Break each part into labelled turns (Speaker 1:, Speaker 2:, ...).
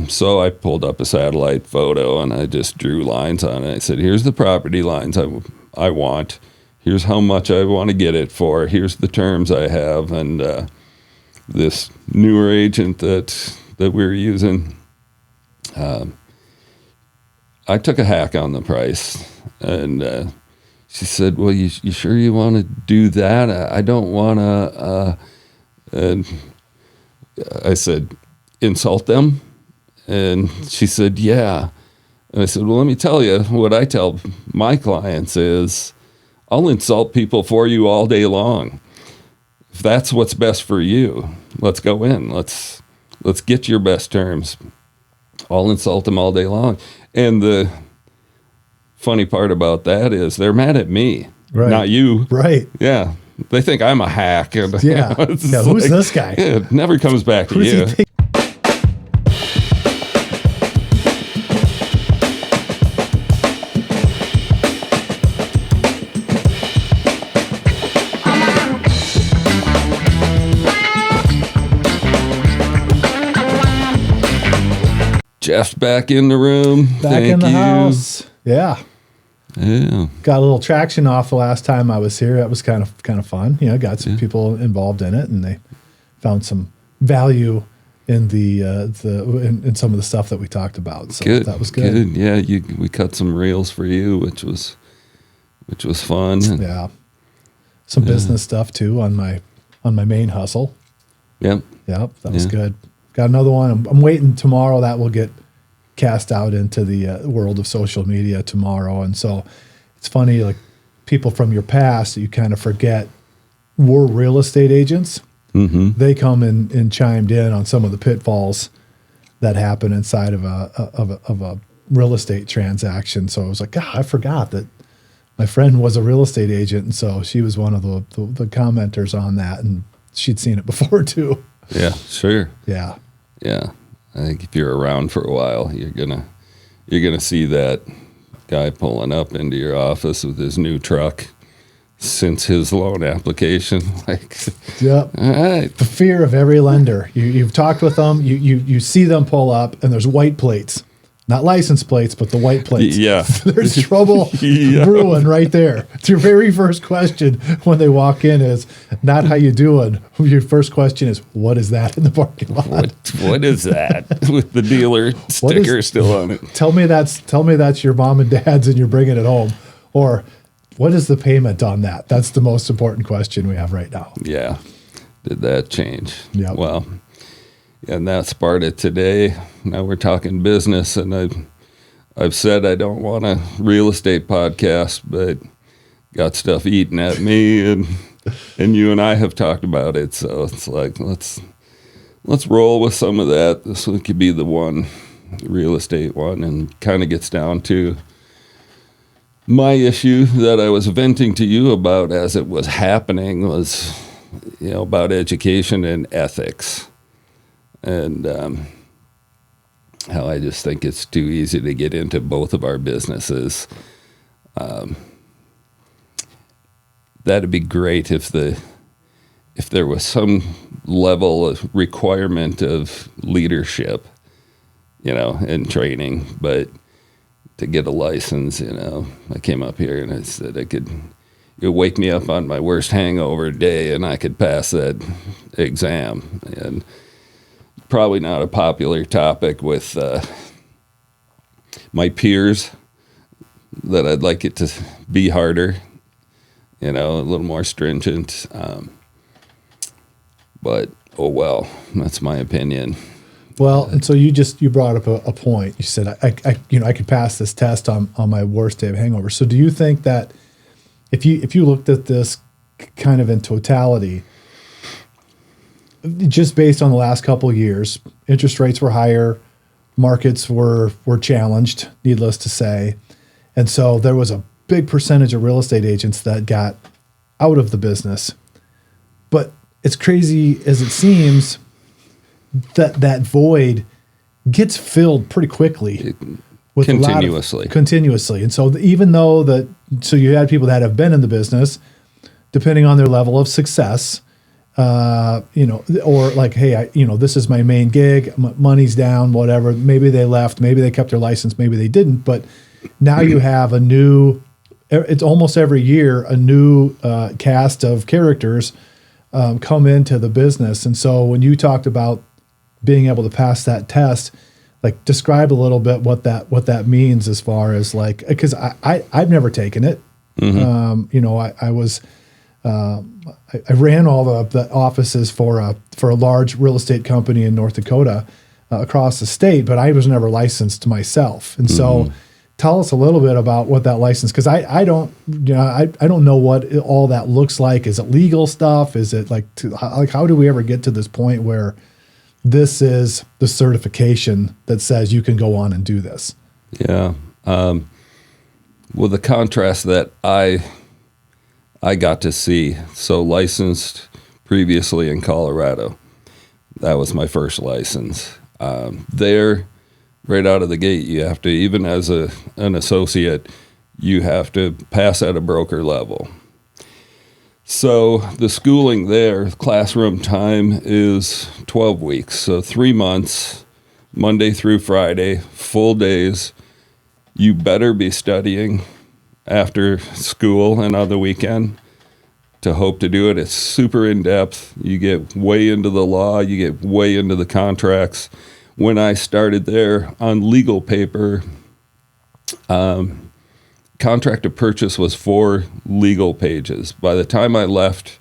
Speaker 1: So I pulled up a satellite photo and I just drew lines on it. I said, here's the property lines I want. Here's how much I want to get it for. Here's the terms I have. And this newer agent that we're using, I took a hack on the price. And she said, well, you sure you want to do that? I don't want to. And I said, insult them? And she said, yeah. And I said, well, let me tell you, what I tell my clients is, I'll insult people for you all day long. If that's what's best for you, let's go in. Let's get your best terms. I'll insult them all day long. And the funny part about that is they're mad at me, not you.
Speaker 2: Right.
Speaker 1: Yeah. They think I'm a hack. And,
Speaker 2: yeah. Who's this guy?
Speaker 1: It never comes back to you. Jeff's back in the room.
Speaker 2: Back in the house. Yeah.
Speaker 1: Yeah.
Speaker 2: Got a little traction off the last time I was here. That was kind of fun. You know, got some people involved in it, and they found some value in in some of the stuff that we talked about. So
Speaker 1: good.
Speaker 2: That was good.
Speaker 1: Yeah, we cut some reels for you, which was fun.
Speaker 2: Yeah. Some business stuff too on my main hustle.
Speaker 1: Yep.
Speaker 2: Yep. That was good. Got another one. I'm waiting tomorrow. That will get cast out into the world of social media tomorrow. And so it's funny, like people from your past that you kind of forget were real estate agents. Mm-hmm. They come and chimed in on some of the pitfalls that happen inside of a real estate transaction. So I was like, God, I forgot that my friend was a real estate agent. And so she was one of the commenters on that, and she'd seen it before too.
Speaker 1: Yeah, sure.
Speaker 2: Yeah.
Speaker 1: Yeah. I think if you're around for a while, you're gonna see that guy pulling up into your office with his new truck since his loan application. Like,
Speaker 2: yep.
Speaker 1: All right.
Speaker 2: The fear of every lender. You've talked with them, you see them pull up, and there's white plates. Not license plates, but the white plates.
Speaker 1: Yeah.
Speaker 2: There's trouble brewing right there. It's your very first question when they walk in is not how you doing. Your first question is, what is that in the parking lot?
Speaker 1: What is that with the dealer sticker still on it?
Speaker 2: Tell me that's your mom and dad's and you're bringing it home. Or what is the payment on that? That's the most important question we have right now.
Speaker 1: Yeah. Did that change?
Speaker 2: Yeah.
Speaker 1: Well, and that's part of today. Now we're talking business, and I've said I don't want a real estate podcast, but got stuff eating at me, and you and I have talked about it. So it's like let's roll with some of that. This one could be the one, real estate one, and kind of gets down to my issue that I was venting to you about as it was happening was, about education and ethics. And how I just think it's too easy to get into both of our businesses. That'd be great if there was some level of requirement of leadership, and training. But to get a license, I came up here and I said it would wake me up on my worst hangover day and I could pass that exam. And probably not a popular topic with my peers, that I'd like it to be harder, a little more stringent. But, oh well, that's my opinion.
Speaker 2: Well, and so you brought up a point. You said, I could pass this test on my worst day of hangover. So do you think that if you looked at this kind of in totality, just based on the last couple of years, interest rates were higher, markets were challenged, needless to say. And so there was a big percentage of real estate agents that got out of the business. But as crazy as it seems, that void gets filled pretty quickly. With continuously. And so even though so you had people that have been in the business, depending on their level of success, or like, hey, this is my main gig, money's down, whatever. Maybe they left, maybe they kept their license, maybe they didn't. But now you have it's almost every year, a new cast of characters come into the business. And so when you talked about being able to pass that test, like describe a little bit what that means as far as like, because I've never taken it. I ran all the offices for a large real estate company in North Dakota across the state, but I was never licensed myself. And so tell us a little bit about what that license, because I don't know what all that looks like. Is it legal stuff? Is it how do we ever get to this point where this is the certification that says you can go on and do this?
Speaker 1: Yeah. Well, the contrast that I got to see, so licensed previously in Colorado. That was my first license. There, right out of the gate, you have to, even as an associate, you have to pass at a broker level. So the schooling there, classroom time is 12 weeks, so 3 months, Monday through Friday, full days. You better be studying after school and on the weekend to hope to do it. It's super in-depth. You get way into the law. You get way into the contracts. When I started there on legal paper, contract of purchase was 4 legal pages. By the time I left,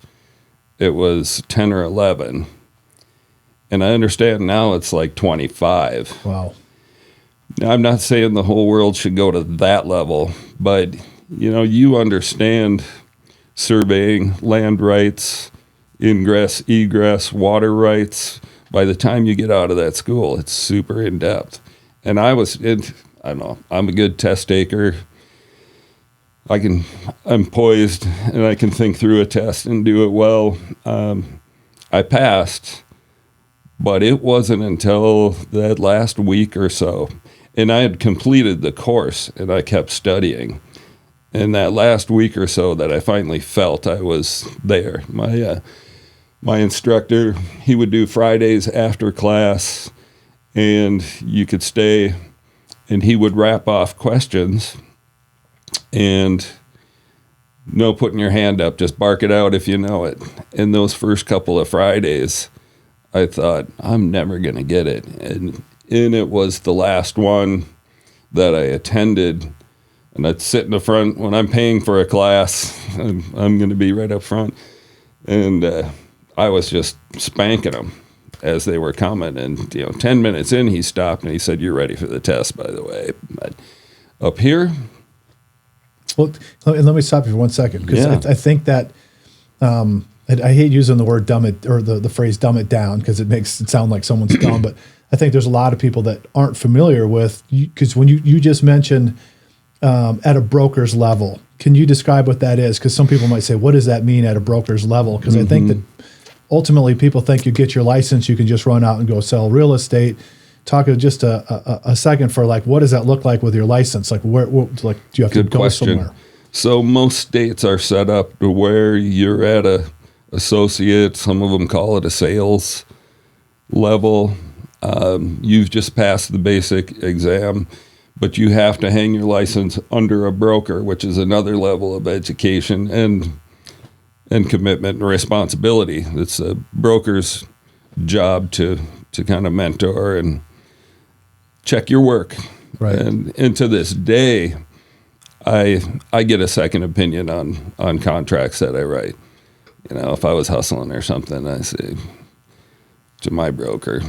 Speaker 1: it was 10 or 11. And I understand now it's like 25.
Speaker 2: Wow.
Speaker 1: Now, I'm not saying the whole world should go to that level, but you understand surveying, land rights, ingress, egress, water rights. By the time you get out of that school, it's super in depth. And I don't know, I'm a good test taker. I'm poised and I can think through a test and do it well. I passed, but it wasn't until that last week or so. And I had completed the course and I kept studying. And that last week or so that I finally felt I was there. My instructor, he would do Fridays after class, and you could stay, and he would wrap off questions. And no putting your hand up, just bark it out if you know it. And those first couple of Fridays, I thought, I'm never going to get it. And it was the last one that I attended. And I'd sit in the front when I'm paying for a class. I'm going to be right up front. And I was just spanking them as they were coming. And, 10 minutes in, he stopped and he said, "You're ready for the test, by the way." But up here.
Speaker 2: Well, let me stop you for 1 second, because I think that I hate using the word dumb it, or the phrase dumb it down, because it makes it sound like someone's dumb. But I think there's a lot of people that aren't familiar with, because when you just mentioned at a broker's level, can you describe what that is? Because some people might say, what does that mean at a broker's level? Because I think that ultimately people think you get your license, you can just run out and go sell real estate. Talk just a second for what does that look like with your license? Like where do you have to go somewhere?
Speaker 1: So most states are set up to where you're at a associate. Some of them call it a sales level. You've just passed the basic exam, but you have to hang your license under a broker, which is another level of education and commitment and responsibility. It's a broker's job to kind of mentor and check your work.
Speaker 2: Right.
Speaker 1: And to this day, I get a second opinion on contracts that I write. If I was hustling or something, I say to my broker,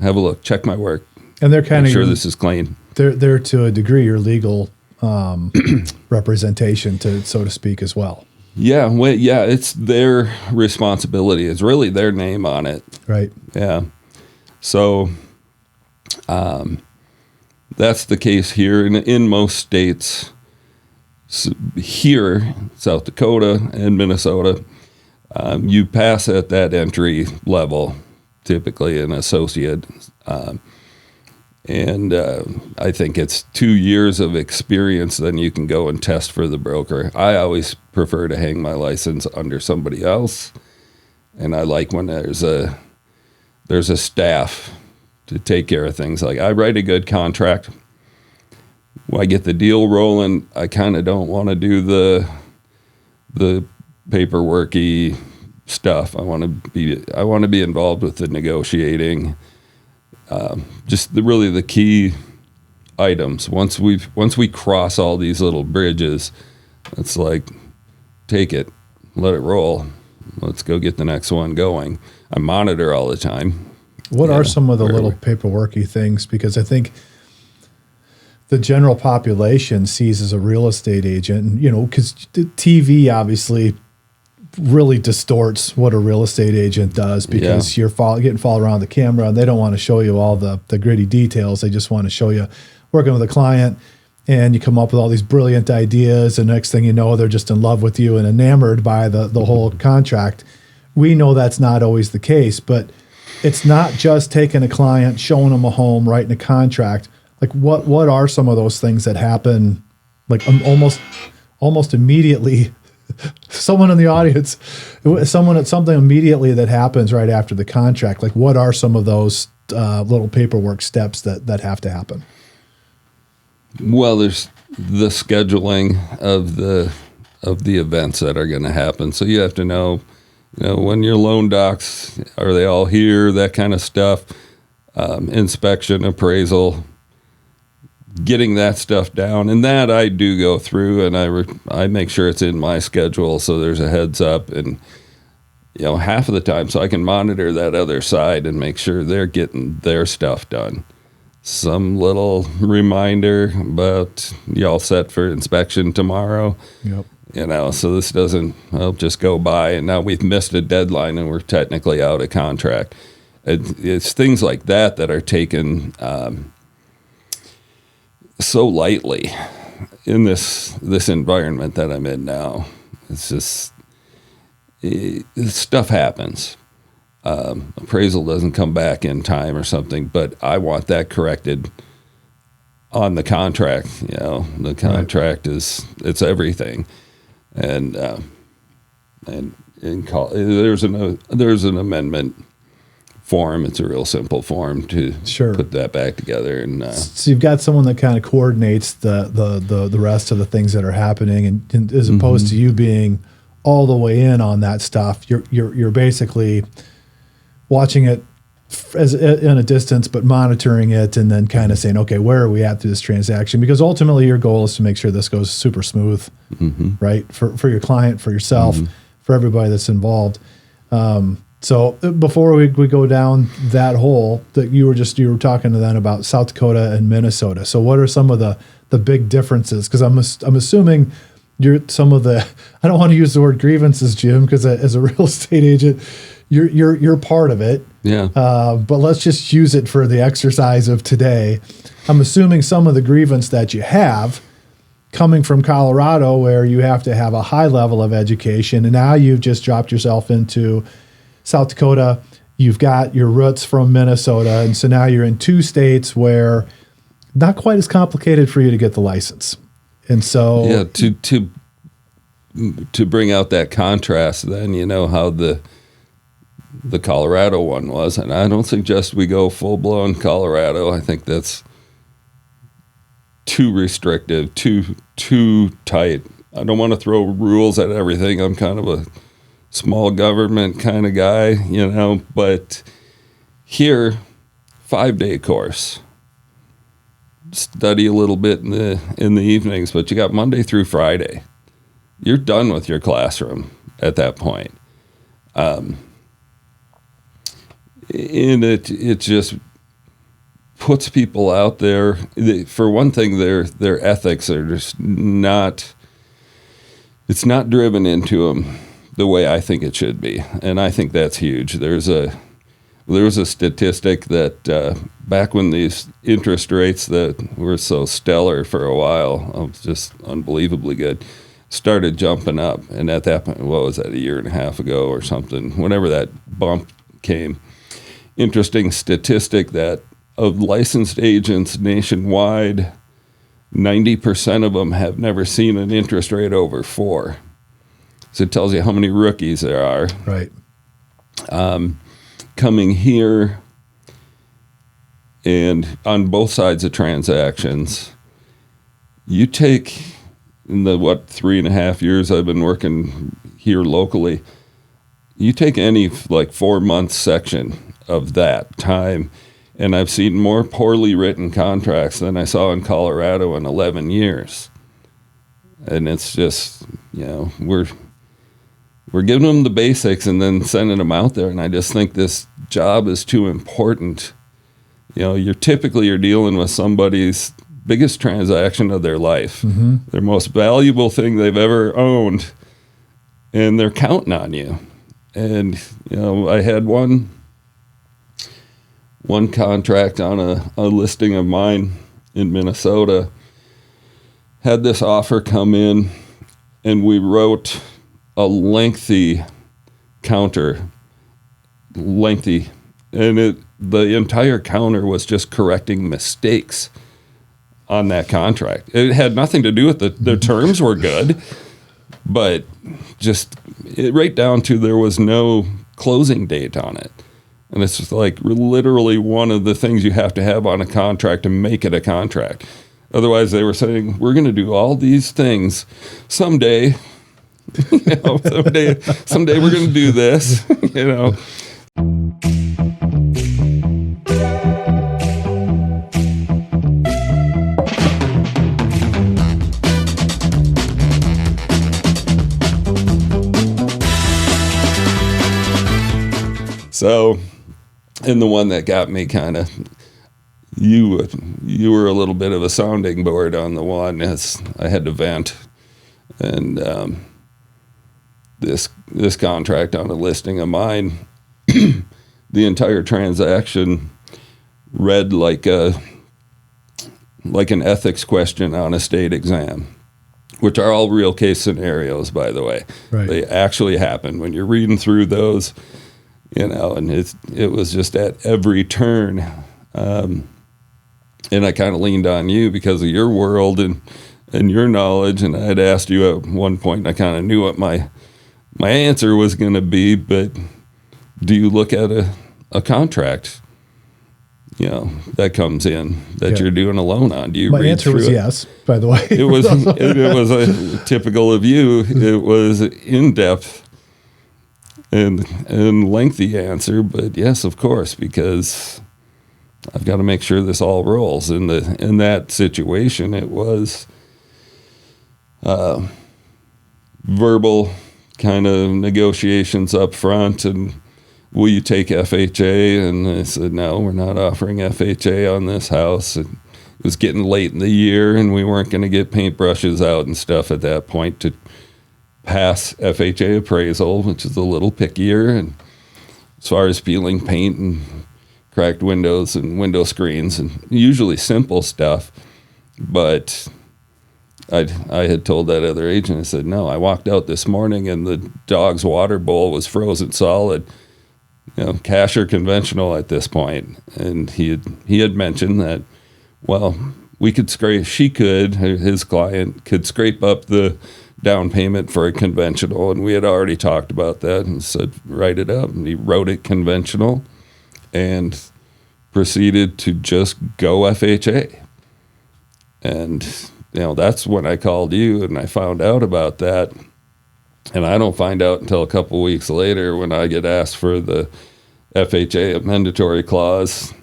Speaker 1: have a look, check my work.
Speaker 2: And they're kind of
Speaker 1: sure this is clean.
Speaker 2: They're to a degree your legal representation, so to speak, as well.
Speaker 1: Yeah, it's their responsibility. It's really their name on it.
Speaker 2: Right.
Speaker 1: Yeah. So that's the case here in most states. Here, South Dakota and Minnesota, you pass at that entry level, typically an associate. And I think it's 2 years of experience, then you can go and test for the broker. I always prefer to hang my license under somebody else And I like when there's a staff to take care of things. Like, I write a good contract. When I get the deal rolling, I kind of don't want to do the paperworky stuff. I want to be involved with the negotiating. Just the key items. Once we cross all these little bridges, it's like, take it, let it roll. Let's go get the next one going. I monitor all the time.
Speaker 2: What are some of the little paperworky things? Because I think the general population sees as a real estate agent, because TV obviously really distorts what a real estate agent does, because you're getting followed around the camera, and they don't want to show you all the gritty details. They just want to show you working with a client, and you come up with all these brilliant ideas, and next thing you know, they're just in love with you and enamored by the whole contract. We know that's not always the case, but it's not just taking a client, showing them a home, writing a contract. Like, what are some of those things that happen, like almost immediately? Someone in the audience, something immediately that happens right after the contract. Like, what are some of those little paperwork steps that have to happen?
Speaker 1: Well, there's the scheduling of the events that are going to happen. So you have to know, when your loan docs, are they all here? That kind of stuff. Inspection, appraisal, getting that stuff down, and that I do go through, and I make sure it's in my schedule, so there's a heads up, and half of the time, so I can monitor that other side and make sure they're getting their stuff done. Some little reminder about y'all set for inspection tomorrow.
Speaker 2: Yep.
Speaker 1: So this doesn't just go by, and now we've missed a deadline and we're technically out of contract. It's things like that are taken so lightly in this environment that I'm in now. It's just stuff happens. Appraisal doesn't come back in time or something, but I want that corrected on the contract. The contract it's everything, and there's an amendment form. It's a real simple form to put that back together. And
Speaker 2: so you've got someone that kind of coordinates the rest of the things that are happening, and as opposed to you being all the way in on that stuff, you're basically watching it as in a distance, but monitoring it, and then kind of saying, okay, where are we at through this transaction? Because ultimately your goal is to make sure this goes super smooth, right? For your client, for yourself, for everybody that's involved. So before we go down that hole, that you were talking to them about South Dakota and Minnesota. So what are some of the big differences? Because I'm assuming you're some of the, I don't want to use the word grievances, Jim, because as a real estate agent, you're part of it.
Speaker 1: Yeah.
Speaker 2: But let's just use it for the exercise of today. I'm assuming some of the grievance that you have coming from Colorado, where you have to have a high level of education, and now you've just dropped yourself into South Dakota. You've got your roots from Minnesota, and so now you're in two states where not quite as complicated for you to get the license. And so
Speaker 1: to bring out that contrast, then how the Colorado one was, and I don't suggest we go full-blown Colorado. I think that's too restrictive, too tight. I don't want to throw rules at everything. I'm kind of a small government kind of guy, but here, 5-day course. Study a little bit in the evenings, but you got Monday through Friday. You're done with your classroom at that point. And it just puts people out there. For one thing, their ethics are just not, it's not driven into them the way I think it should be. And I think that's huge. There was a statistic that back when these interest rates that were so stellar for a while, just unbelievably good, started jumping up. And at that point, what was that, a year and a half ago or something, whenever that bump came. Interesting statistic that of licensed agents nationwide, 90% of them have never seen an interest rate over 4. So it tells you how many rookies there are.
Speaker 2: Right.
Speaker 1: Coming here and on both sides of transactions, you take in the 3.5 years I've been working here locally, you take any 4-month section of that time, and I've seen more poorly written contracts than I saw in Colorado in 11 years. And it's just, we're giving them the basics and then sending them out there. And I just think this job is too important. You're dealing with somebody's biggest transaction of their life, their most valuable thing they've ever owned, and they're counting on you. And, I had one contract on a listing of mine in Minnesota, had this offer come in, and we wrote a lengthy counter, and the entire counter was just correcting mistakes on that contract. It had nothing to do with the terms were good, but just right down to there was no closing date on it. And it's just literally one of the things you have to have on a contract to make it a contract. Otherwise, they were saying, we're going to do all these things someday. Someday we're going to do this, So, and the one that got me kind of, you were a little bit of a sounding board on the one as I had to vent. And this contract on a listing of mine, the entire transaction read like an ethics question on a state exam, which are all real case scenarios, by the way.
Speaker 2: Right.
Speaker 1: They actually happen when you're reading through those. And it was just at every turn. And I kind of leaned on you because of your world and your knowledge. And I had asked you at one point, and I kind of knew what my answer was going to be, but do you look at a contract, that comes in that you're doing a loan on? Do you
Speaker 2: My
Speaker 1: read
Speaker 2: answer was
Speaker 1: through it?
Speaker 2: yes, by the way.
Speaker 1: It was a typical of you. It was in-depth and lengthy answer, but yes, of course, because I've got to make sure this all rolls. In that situation, it was verbal kind of negotiations up front, and will you take FHA? And I said, no, we're not offering FHA on this house. And it was getting late in the year, and we weren't going to get paintbrushes out and stuff at that point to pass FHA appraisal, which is a little pickier. And as far as peeling paint and cracked windows and window screens, and usually simple stuff. But I had told that other agent, I said, no, I walked out this morning and the dog's water bowl was frozen solid, cash or conventional at this point. And he had mentioned that, well, his client could scrape up the down payment for a conventional, and we had already talked about that and said, write it up. And he wrote it conventional and proceeded to just go FHA. And, that's when I called you and I found out about that. And I don't find out until a couple of weeks later when I get asked for the FHA amendatory clause.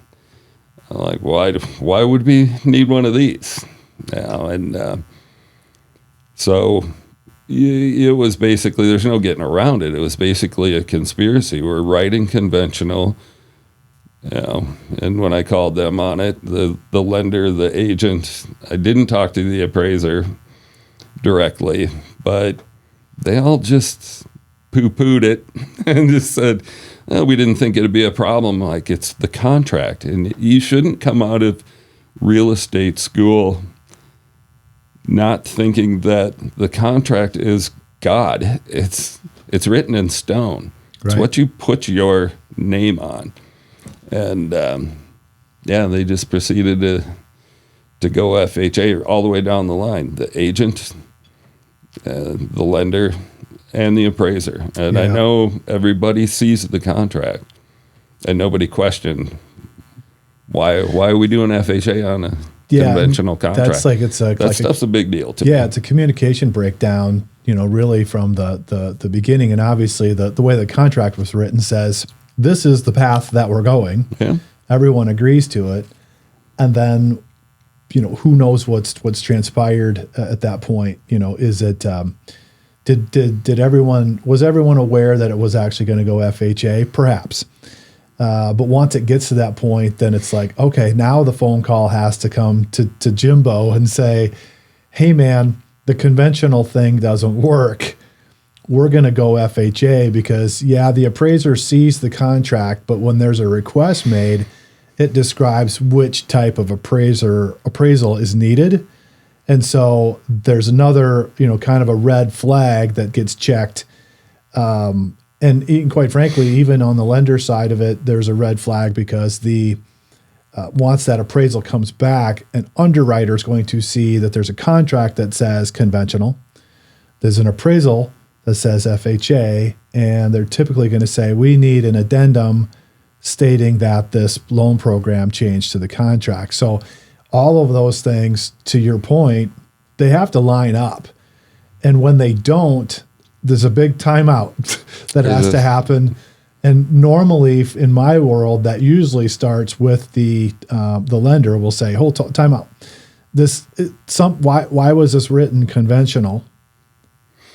Speaker 1: I'm like, why would we need one of these? So it was basically, there's no getting around it. It was basically a conspiracy. We're writing conventional, and when I called them on it, the lender, the agent, I didn't talk to the appraiser directly, but they all just poo-pooed it and just said, we didn't think it'd be a problem. Like, it's the contract, and you shouldn't come out of real estate school not thinking that the contract is God. It's written in stone. It's what you put your name on. And they just proceeded to go FHA all the way down the line. The agent, the lender, and the appraiser. And I know everybody sees the contract, and nobody questioned why are we doing FHA on a conventional contract.
Speaker 2: That's like
Speaker 1: that stuff's a big deal to me.
Speaker 2: Yeah, it's a communication breakdown, really from the beginning. And obviously the way the contract was written says this is the path that we're going.
Speaker 1: Yeah.
Speaker 2: Everyone agrees to it. And then, who knows what's transpired at that point? Is it was everyone aware that it was actually going to go FHA? Perhaps. But once it gets to that point, then it's like, okay, now the phone call has to come to Jimbo and say, hey, man, the conventional thing doesn't work. We're going to go FHA because, the appraiser sees the contract, but when there's a request made, it describes which type of appraisal is needed. And so there's another, kind of a red flag that gets checked. And quite frankly, even on the lender side of it, there's a red flag because once that appraisal comes back, an underwriter is going to see that there's a contract that says conventional. There's an appraisal that says FHA, and they're typically going to say, we need an addendum stating that this loan program changed to the contract. So all of those things, to your point, they have to line up. And when they don't, there's a big timeout that has to happen. And normally in my world, that usually starts with the lender will say, hold time out. Why was this written conventional?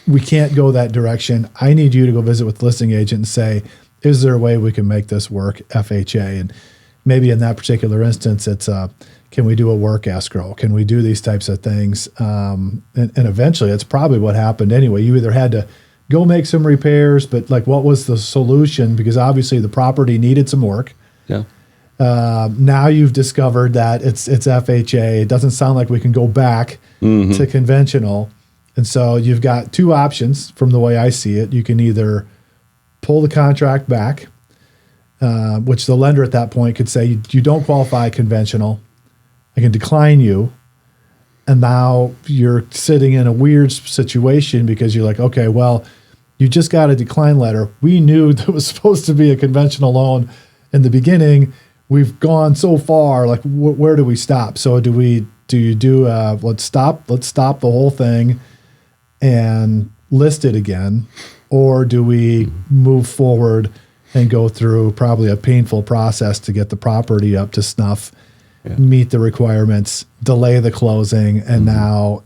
Speaker 2: We can't go that direction. I need you to go visit with the listing agent and say, is there a way we can make this work FHA? And maybe in that particular instance, it's can we do a work escrow? Can we do these types of things? And eventually, it's probably what happened anyway. You either had to go make some repairs, but like, what was the solution? Because obviously the property needed some work.
Speaker 1: Yeah.
Speaker 2: Now you've discovered that it's FHA. It doesn't sound like we can go back to conventional. And so you've got two options from the way I see it. You can either pull the contract back, which the lender at that point could say, you don't qualify conventional. I can decline you. And now you're sitting in a weird situation because you're like, okay, well, you just got a decline letter. We knew that was supposed to be a conventional loan in the beginning. We've gone so far, like where do we stop? So let's stop the whole thing and list it again? Or do we move forward and go through probably a painful process to get the property up to snuff, meet the requirements, delay the closing, and now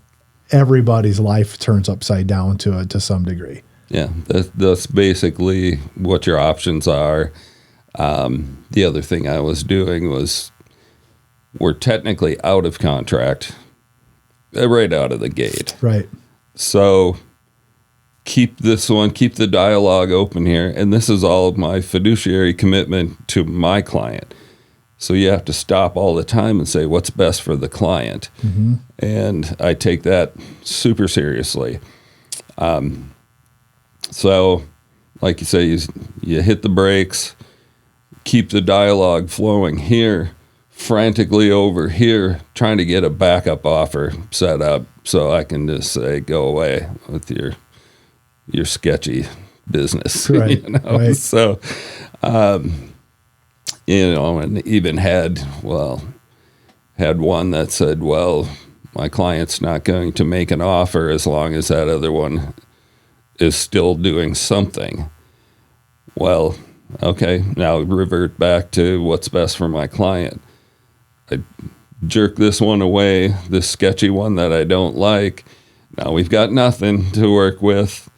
Speaker 2: everybody's life turns upside down to some degree?
Speaker 1: Yeah, that's basically what your options are. The other thing I was doing was we're technically out of contract right out of the gate.
Speaker 2: Right.
Speaker 1: So keep the dialogue open here. And this is all of my fiduciary commitment to my client. So you have to stop all the time and say, what's best for the client? Mm-hmm. And I take that super seriously. So like you say, you hit the brakes, keep the dialogue flowing here, frantically over here, trying to get a backup offer set up so I can just say, go away with your sketchy business.
Speaker 2: Right. Right.
Speaker 1: So, and even had one that said, well, my client's not going to make an offer as long as that other one is still doing something. Well, okay, now revert back to what's best for my client. I jerk this one away, this sketchy one that I don't like. Now we've got nothing to work with.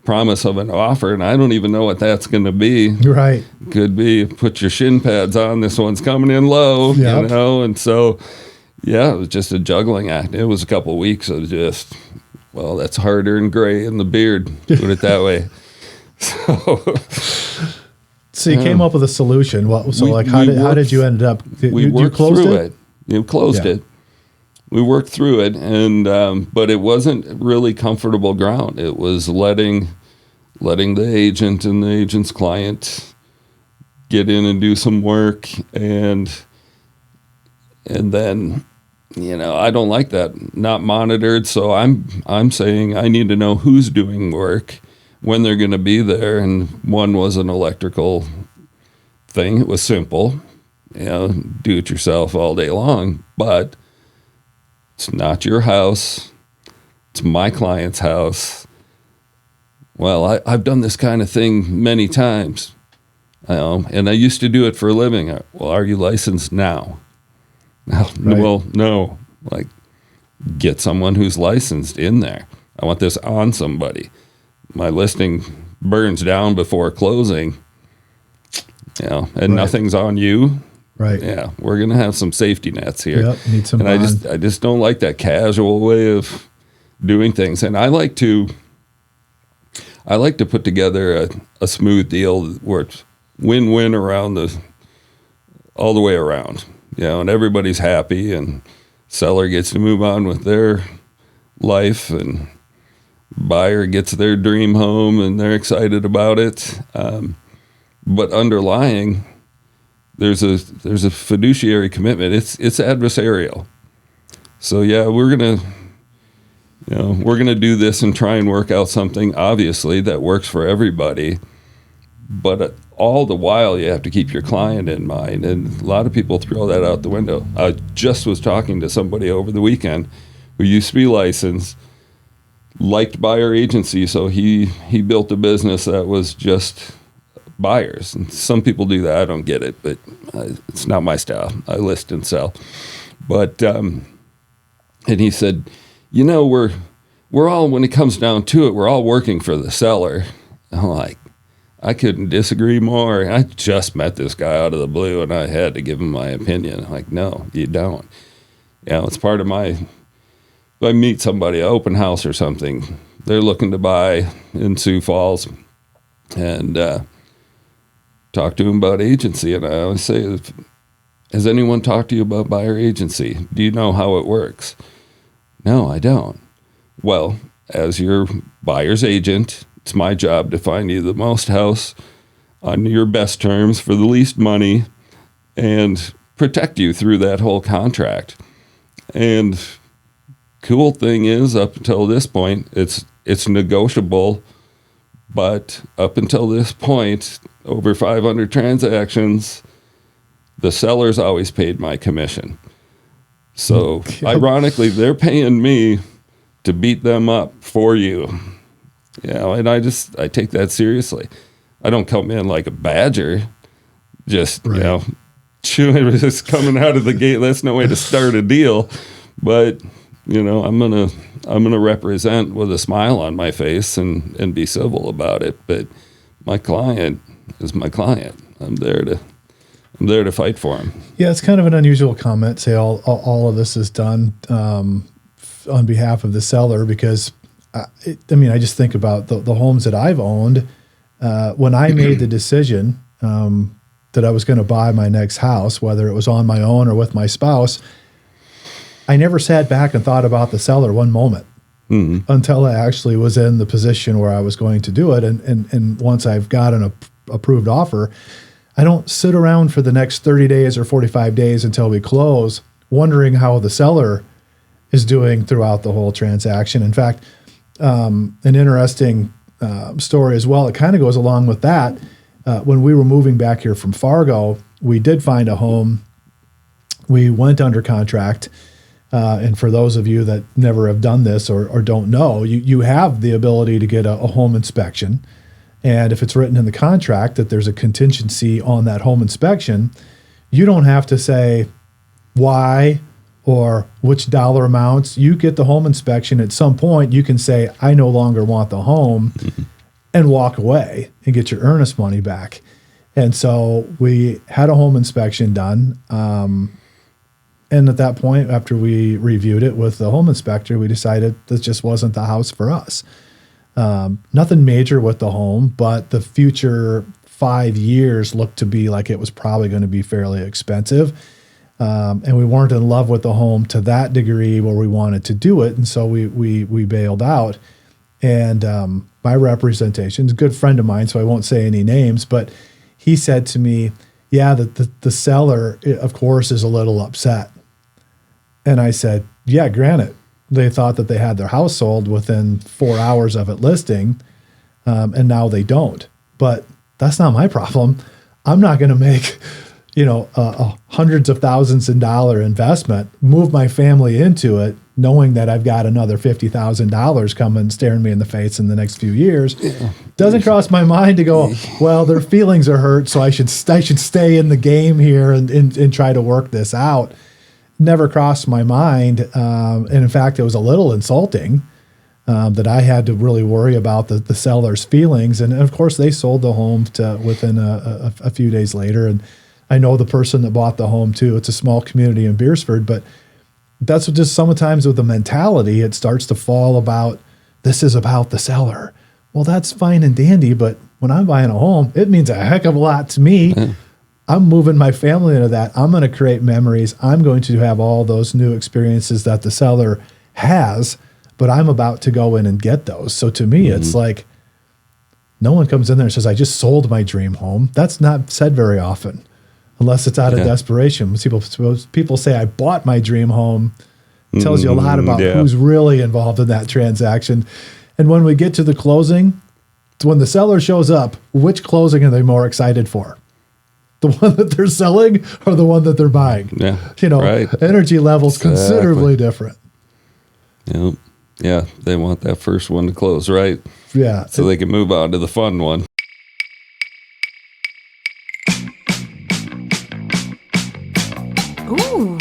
Speaker 1: Promise of an offer, and I don't even know what that's going to be.
Speaker 2: Right.
Speaker 1: Could be put your shin pads on. This one's coming in low,
Speaker 2: Yep.
Speaker 1: And so, it was just a juggling act. It was a couple of weeks of just, that's harder and gray in the beard. Put it that way.
Speaker 2: So you came up with a solution. How did you end up?
Speaker 1: We worked through it. You closed it. We worked through it, and but it wasn't really comfortable ground. It was letting the agent and the agent's client get in and do some work, and then I don't like that, not monitored. So I'm saying I need to know who's doing work when they're going to be there. And one was an electrical thing. It was simple, do it yourself all day long, but it's not your house. It's my client's house. Well, I've done this kind of thing many times, and I used to do it for a living. Well, are you licensed now? No,
Speaker 2: Right.
Speaker 1: Well, no. Like, get someone who's licensed in there. I want this on somebody. My listing burns down before closing, and
Speaker 2: Right.
Speaker 1: nothing's on you.
Speaker 2: Right.
Speaker 1: Yeah, we're gonna have some safety nets here.
Speaker 2: Yep. Need some
Speaker 1: And
Speaker 2: bond.
Speaker 1: I just don't like that casual way of doing things. And I like to put together a smooth deal where it's win-win all the way around. And everybody's happy, and seller gets to move on with their life, and buyer gets their dream home, and they're excited about it. But underlying, there's a fiduciary commitment. It's adversarial. So yeah, we're gonna do this and try and work out something, obviously, that works for everybody. But all the while, you have to keep your client in mind, and a lot of people throw that out the window. I just was talking to somebody over the weekend who used to be licensed, liked buyer agency, so he built a business that was just buyers. And some people do that. I don't get it, but it's not my style. I list and sell. But and he said, we're all, when it comes down to it, we're all working for the seller. I'm like, I couldn't disagree more. I just met this guy out of the blue, and I had to give him my opinion. I'm like, no, you don't. It's part of if I meet somebody, an open house or something, they're looking to buy in Sioux Falls, and talk to them about agency. And I always say, has anyone talked to you about buyer agency? Do you know how it works? No, I don't. Well, as your buyer's agent, it's my job to find you the most house on your best terms for the least money and protect you through that whole contract. And cool thing is, up until this point, it's negotiable, but up until this point, over 500 transactions, the seller's always paid my commission. So ironically, they're paying me to beat them up for you. And I take that seriously. I don't come in like a badger, just,
Speaker 2: Right.
Speaker 1: chewing, just coming out of the gate. That's no way to start a deal. But, I'm gonna represent with a smile on my face and be civil about it. But my client is my client. I'm there to fight for him.
Speaker 2: Yeah, it's kind of an unusual comment. Say all of this is done on behalf of the seller, because I just think about the homes that I've owned. When I made the decision that I was going to buy my next house, whether it was on my own or with my spouse, I never sat back and thought about the seller one moment until I actually was in the position where I was going to do it. And once I've got an approved offer, I don't sit around for the next 30 days or 45 days until we close wondering how the seller is doing throughout the whole transaction. In fact, an interesting story as well, it kind of goes along with that. When we were moving back here from Fargo, we did find a home. We went under contract. And for those of you that never have done this or don't know, you have the ability to get a home inspection. And if it's written in the contract that there's a contingency on that home inspection, you don't have to say why or which dollar amounts. You get the home inspection. At some point, you can say, I no longer want the home, and walk away and get your earnest money back. And so we had a home inspection done. And at that point, after we reviewed it with the home inspector, we decided this just wasn't the house for us. Nothing major with the home, but the future 5 years looked to be like it was probably going to be fairly expensive. And we weren't in love with the home to that degree where we wanted to do it. And so we bailed out. And my representation's a good friend of mine, so I won't say any names, but he said to me, yeah, the seller, of course, is a little upset. And I said, yeah, granted, they thought that they had their house sold within 4 hours of it listing. and now they don't. But that's not my problem. I'm not going to make, hundreds of thousands in dollar investment, move my family into it, knowing that I've got another $50,000 coming staring me in the face in the next few years. Yeah. Doesn't cross my mind to go, well, their feelings are hurt, so I should stay in the game here and try to work this out. Never crossed my mind. And in fact, it was a little insulting that I had to really worry about the seller's feelings. And of course, they sold the home within a few days later. And I know the person that bought the home too. It's a small community in Beersford, but that's what just sometimes with the mentality, it starts to fall about, this is about the seller. Well, that's fine and dandy, but when I'm buying a home, it means a heck of a lot to me. Mm. I'm moving my family into that. I'm going to create memories. I'm going to have all those new experiences that the seller has, but I'm about to go in and get those. So to me, it's like, no one comes in there and says, I just sold my dream home. That's not said very often, unless it's out of desperation. When people say, I bought my dream home, it tells you a lot about who's really involved in that transaction. And when we get to the closing, when the seller shows up, which closing are they more excited for? The one that they're selling or the one that they're buying? Yeah, energy levels considerably different.
Speaker 1: Yep. Yeah, they want that first one to close, right?
Speaker 2: Yeah.
Speaker 1: So they can move on to the fun one.
Speaker 3: Ooh.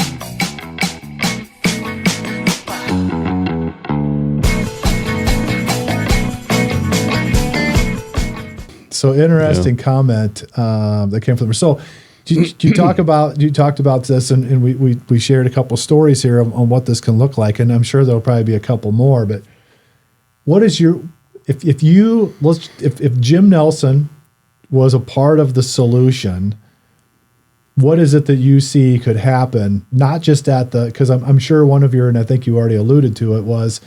Speaker 2: So interesting comment that came from them. So you talked about this, and we shared a couple stories here on what this can look like, and I'm sure there'll probably be a couple more. But what is if Jim Nelson was a part of the solution, what is it that you see could happen? Not just because I'm sure one of your, and I think you already alluded to it, was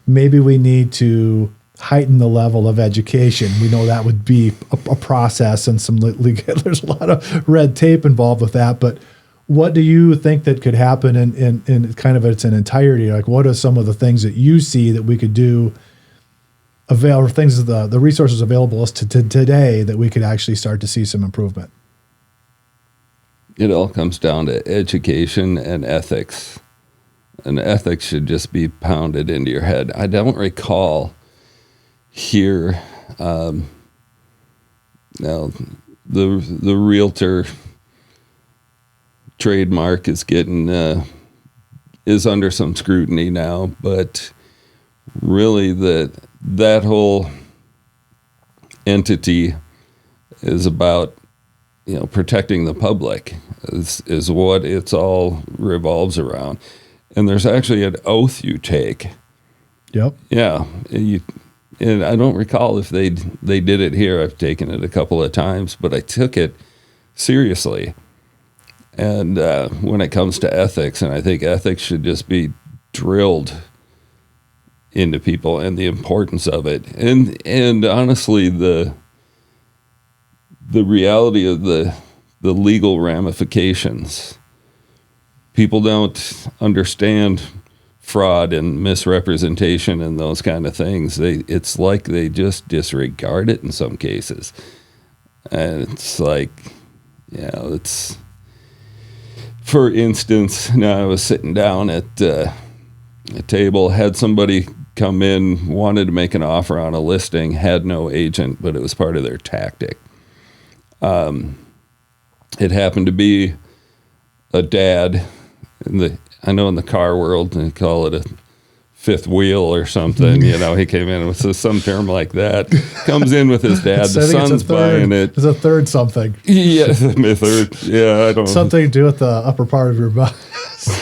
Speaker 2: maybe we need to heighten the level of education. We know that would be a process and some legal, there's a lot of red tape involved with that, but what do you think that could happen in kind of its entirety? Like, what are some of the things that you see that we could do, or things, the resources available to today that we could actually start to see some improvement?
Speaker 1: It all comes down to education and ethics. And ethics should just be pounded into your head. I don't recall here, now the realtor trademark is is under some scrutiny now, but really that whole entity is about protecting the public is what it's all revolves around. And there's actually an oath you take.
Speaker 2: Yep.
Speaker 1: Yeah. And I don't recall if they did it here. I've taken it a couple of times, but I took it seriously. And when it comes to ethics, and I think ethics should just be drilled into people and the importance of it. And honestly, the reality of the legal ramifications. People don't understand fraud and misrepresentation and those kind of things. It's like they just disregard it in some cases. And it's like, it's, for instance, now I was sitting down at a table, had somebody come in, wanted to make an offer on a listing, had no agent, but it was part of their tactic. It happened to be a dad I know in the car world they call it a fifth wheel or something. He came in with some term like that. Comes in with his dad. The son's buying it.
Speaker 2: It's a third something.
Speaker 1: Yeah, a third. Yeah, I don't know.
Speaker 2: Something to do with the upper part of your body.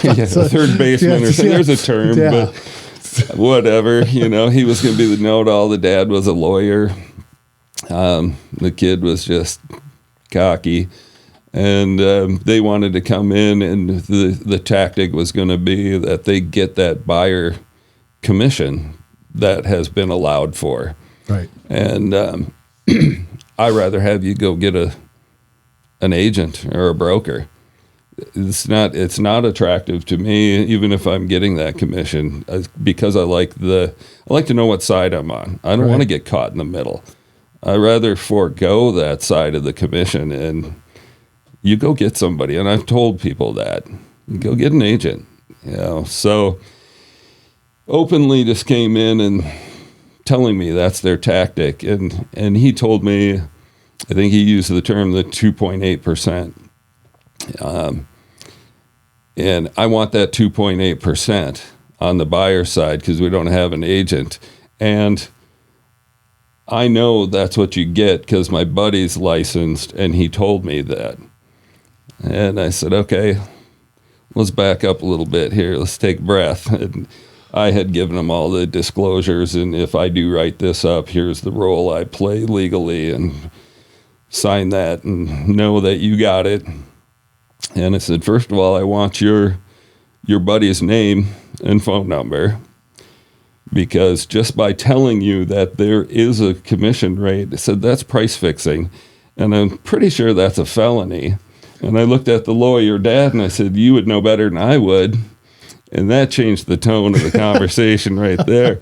Speaker 1: The third baseman or something. There's a term, but whatever. He was going to be the know-it-all. The dad was a lawyer. The kid was just cocky. And they wanted to come in, and the tactic was going to be that they get that buyer commission that has been allowed for.
Speaker 2: Right.
Speaker 1: And I'd rather have you go get an agent or a broker. it's not attractive to me, even if I'm getting that commission, because I like to know what side I'm on. I don't want to get caught in the middle. I'd rather forego that side of the commission, and you go get somebody. And I've told people that, go get an agent, so openly just came in and telling me that's their tactic. And he told me, I think he used the term the 2.8%. And I want that 2.8% on the buyer side because we don't have an agent. And I know that's what you get because my buddy's licensed and he told me that. And I said, okay, let's back up a little bit here. Let's take a breath. And I had given him all the disclosures, and if I do write this up, here's the role I play legally, and sign that and know that you got it. And I said, first of all, I want your buddy's name and phone number, because just by telling you that there is a commission rate, I said, that's price fixing, and I'm pretty sure that's a felony. And I looked at the lawyer dad and I said, you would know better than I would. And that changed the tone of the conversation right there.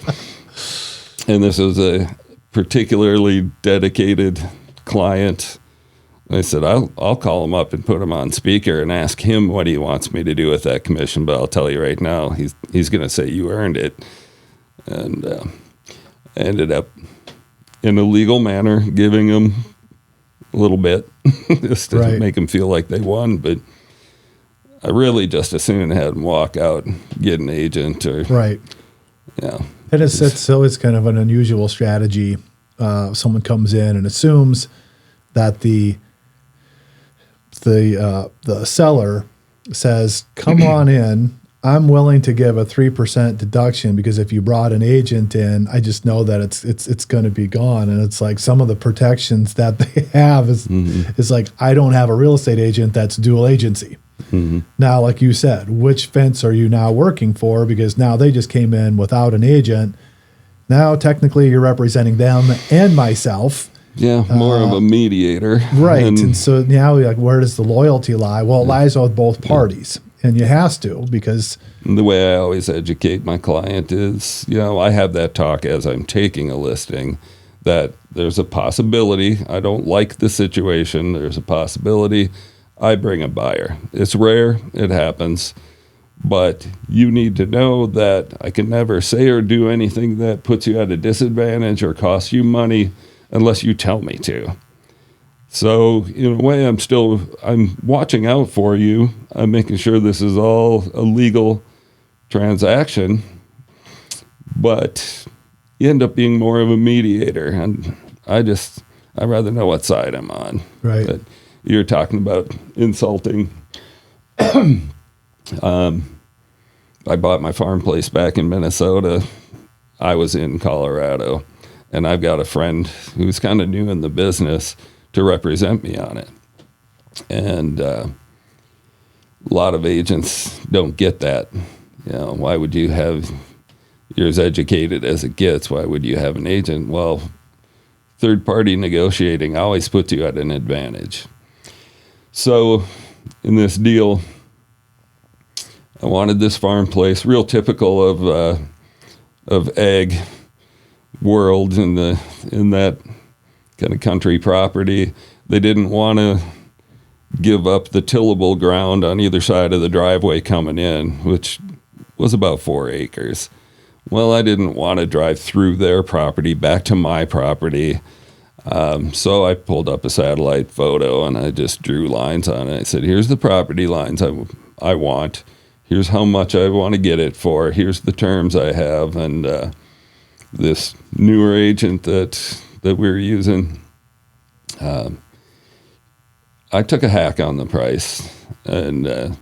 Speaker 1: And this was a particularly dedicated client. I said, I'll call him up and put him on speaker and ask him what he wants me to do with that commission. But I'll tell you right now, he's going to say you earned it. And I ended up, in a legal manner, giving him a little bit just to make them feel like they won. But I really just as soon had them walk out, get an agent, or
Speaker 2: And it's always kind of an unusual strategy. Someone comes in and assumes that the seller says, "Come on in. I'm willing to give a 3% deduction because if you brought an agent in, I just know that it's going to be gone." And it's like some of the protections that they have is like, I don't have a real estate agent that's dual agency. Now, like you said, which fence are you now working for? Because now they just came in without an agent. Now, technically, you're representing them and myself.
Speaker 1: Yeah, more of a mediator.
Speaker 2: Right. And so now, like, where does the loyalty lie? Well, it lies with both parties. And you have to, because
Speaker 1: the way I always educate my client is, I have that talk as I'm taking a listing, that there's a possibility I don't like the situation. There's a possibility I bring a buyer. It's rare. It happens. But you need to know that I can never say or do anything that puts you at a disadvantage or costs you money unless you tell me to. So in a way, I'm watching out for you. I'm making sure this is all a legal transaction, but you end up being more of a mediator. And I'd rather know what side I'm on.
Speaker 2: Right.
Speaker 1: But you're talking about insulting. I bought my farm place back in Minnesota. I was in Colorado, and I've got a friend who's kind of new in the business to represent me on it. And a lot of agents don't get that. Why would you have, you're as educated as it gets, why would you have an agent? Well, third-party negotiating always puts you at an advantage. So in this deal, I wanted this farm place, real typical of ag world in that kind of country property. They didn't want to give up the tillable ground on either side of the driveway coming in, which was about 4 acres. Well, I didn't want to drive through their property back to my property. So I pulled up a satellite photo and I just drew lines on it. I said, here's the property lines I want. Here's how much I want to get it for. Here's the terms I have. And this newer agent that we were using, I took a hack on the price. And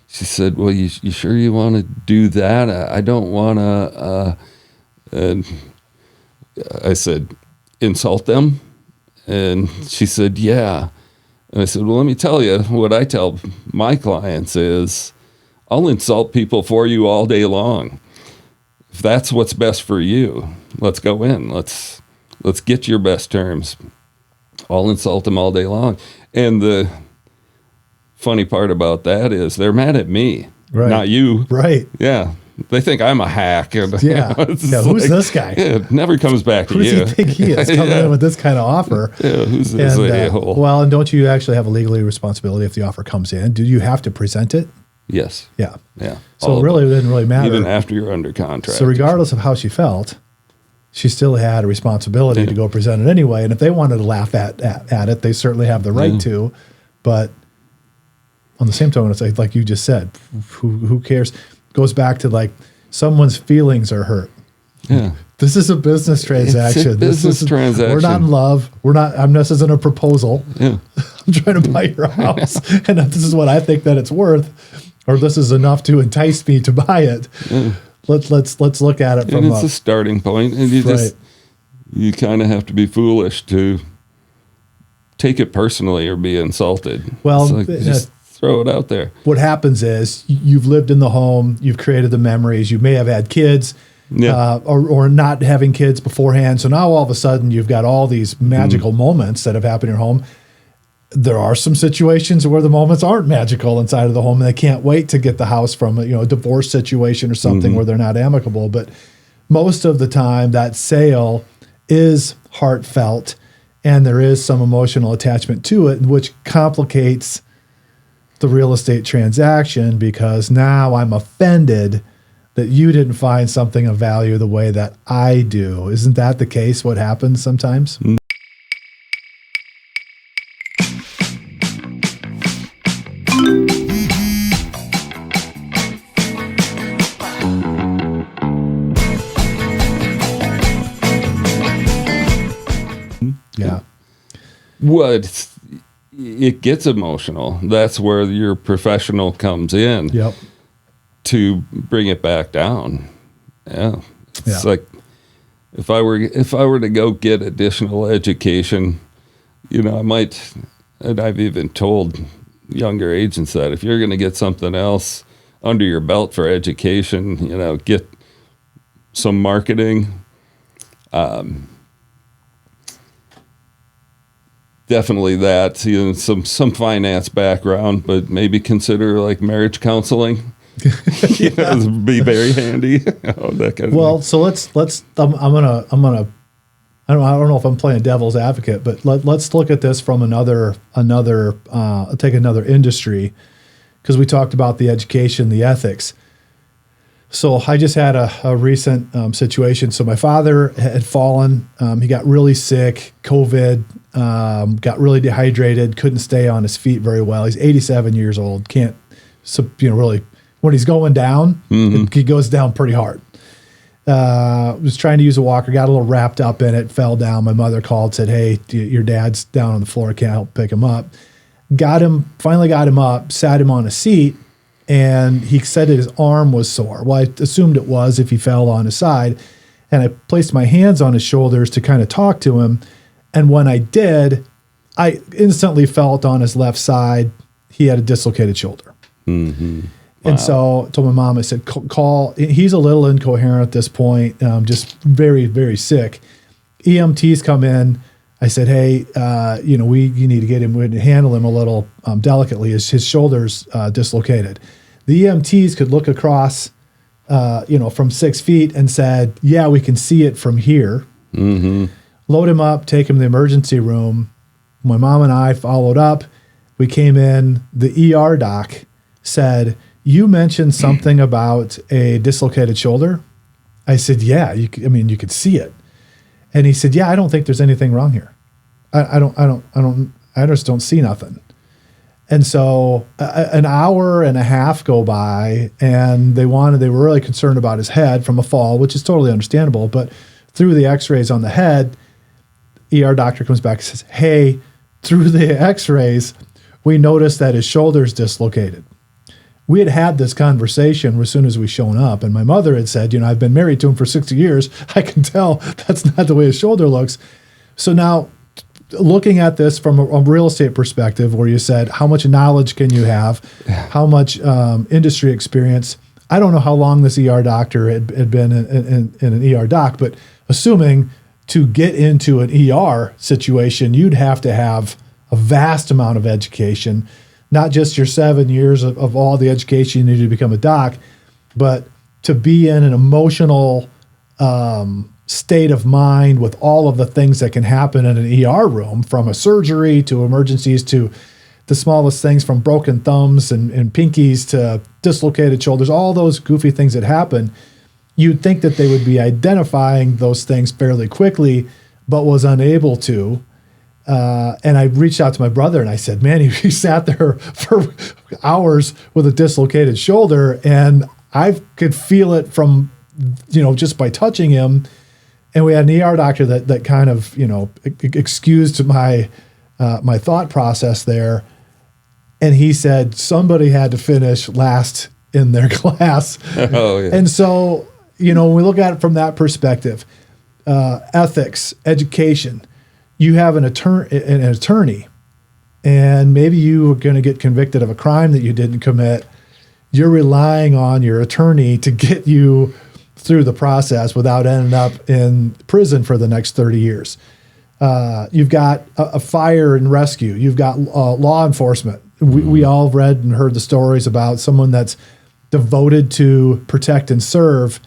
Speaker 1: she said, well, you sure you want to do that? I don't want to. And I said, insult them? And she said, yeah. And I said, well, let me tell you, what I tell my clients is, I'll insult people for you all day long. If that's what's best for you, let's go in. Let's get your best terms. I'll insult them all day long. And the funny part about that is they're mad at me,
Speaker 2: Right.
Speaker 1: not you.
Speaker 2: Right.
Speaker 1: Yeah. They think I'm a hack. And,
Speaker 2: Yeah.
Speaker 1: it's
Speaker 2: Yeah. Who's this guy?
Speaker 1: Yeah, it never comes back to
Speaker 2: Who does
Speaker 1: you.
Speaker 2: he think he is coming
Speaker 1: Yeah.
Speaker 2: in with this kind of offer?
Speaker 1: Yeah, who's this a-hole?
Speaker 2: Well, and don't you actually have a legally responsibility if the offer comes in? Do you have to present it?
Speaker 1: Yes.
Speaker 2: Yeah.
Speaker 1: Yeah.
Speaker 2: So it really didn't really matter.
Speaker 1: Even after you're under contract.
Speaker 2: So regardless of how she felt, she still had a responsibility to go present it anyway. And if they wanted to laugh at it, they certainly have the right to. But on the same token, it's like you just said, who cares? Goes back to like someone's feelings are hurt.
Speaker 1: Yeah.
Speaker 2: This is a business transaction.
Speaker 1: It's a business transaction.
Speaker 2: We're not in love. This isn't a proposal.
Speaker 1: Yeah.
Speaker 2: I'm trying to buy your house, and this is what I think that it's worth, or this is enough to entice me to buy it. Yeah. Let's look at it from
Speaker 1: and it's a starting point, and you kind of have to be foolish to take it personally or be insulted.
Speaker 2: Well,
Speaker 1: just throw it out there.
Speaker 2: What happens is you've lived in the home, you've created the memories, you may have had kids.
Speaker 1: Yeah.
Speaker 2: Or not having kids beforehand. So now all of a sudden you've got all these magical moments that have happened in your home. There are some situations where the moments aren't magical inside of the home and they can't wait to get the house from a divorce situation or something where they're not amicable. But most of the time that sale is heartfelt and there is some emotional attachment to it, which complicates the real estate transaction because now I'm offended that you didn't find something of value the way that I do. Isn't that the case? What happens sometimes? Yeah.
Speaker 1: Well, it gets emotional. That's where your professional comes in.
Speaker 2: Yep.
Speaker 1: To bring it back down. Yeah. It's like if I were to go get additional education, I might, and I've even told younger agents that if you're going to get something else under your belt for education, get some marketing, definitely that, some finance background, but maybe consider like marriage counseling. It'd be very handy. That kind of thing.
Speaker 2: So let's. I'm gonna. I don't know if I'm playing devil's advocate, but let's look at this from take another industry, because we talked about the education, the ethics. So I just had a recent situation. So my father had fallen. He got really sick, COVID, got really dehydrated, couldn't stay on his feet very well. He's 87 years old. Can't, really. When he's going down, he goes down pretty hard. Was trying to use a walker, got a little wrapped up in it, fell down. My mother called, said, "Hey, your dad's down on the floor. Can't help pick him up." Finally got him up, sat him on a seat, and he said that his arm was sore. Well, I assumed it was if he fell on his side. And I placed my hands on his shoulders to kind of talk to him. And when I did, I instantly felt on his left side, he had a dislocated shoulder.
Speaker 1: Mm-hmm. Wow.
Speaker 2: And so I told my mom, I said, call. He's a little incoherent at this point, just very, very sick. EMTs come in. I said, hey, you need to get him, we need to handle him a little delicately. His shoulder's dislocated. The EMTs could look across, from 6 feet and said, yeah, we can see it from here.
Speaker 1: Mm-hmm.
Speaker 2: Load him up, take him to the emergency room. My mom and I followed up. We came in. The ER doc said, you mentioned something about a dislocated shoulder. I said, yeah, you could see it. And he said, yeah, I don't think there's anything wrong here. I just don't see nothing. And so an hour and a half go by, and they were really concerned about his head from a fall, which is totally understandable. But through the x-rays on the head, ER doctor comes back and says, hey, through the x-rays, we noticed that his shoulder's dislocated. We had this conversation as soon as we shown up, and my mother had said, I've been married to him for 60 years. I can tell that's not the way his shoulder looks. So now looking at this from a real estate perspective, where you said, how much knowledge can you have? How much industry experience? I don't know how long this ER doctor had been in an ER doc, but assuming to get into an ER situation, you'd have to have a vast amount of education, not just your 7 years of all the education you need to become a doc, but to be in an emotional state of mind with all of the things that can happen in an ER room, from a surgery to emergencies to the smallest things, from broken thumbs and pinkies to dislocated shoulders, all those goofy things that happen. You'd think that they would be identifying those things fairly quickly, but was unable to. And I reached out to my brother and I said, man, he sat there for hours with a dislocated shoulder, and I could feel it from, just by touching him. And we had an ER doctor that kind of, excused my my thought process there. And he said somebody had to finish last in their class.
Speaker 1: Oh, yeah.
Speaker 2: And so, when we look at it from that perspective, ethics, education, you have an attorney, and maybe you are going to get convicted of a crime that you didn't commit. You're relying on your attorney to get you through the process without ending up in prison for the next 30 years. You've got a fire and rescue. You've got law enforcement. We all read and heard the stories about someone that's devoted to protect and serve,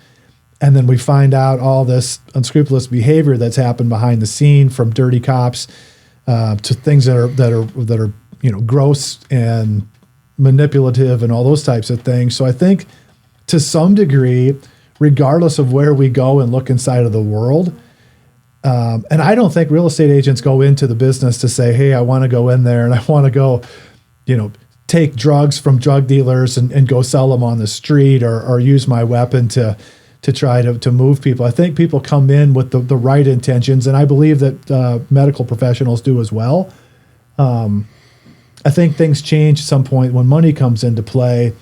Speaker 2: and then we find out all this unscrupulous behavior that's happened behind the scene, from dirty cops to things that are gross and manipulative and all those types of things. So I think, to some degree, regardless of where we go and look inside of the world, and I don't think real estate agents go into the business to say, hey, I want to go in there and I want to go, take drugs from drug dealers and go sell them on the street, or use my weapon to try to move people. I think people come in with the right intentions, and I believe that medical professionals do as well. I think things change at some point when money comes into play.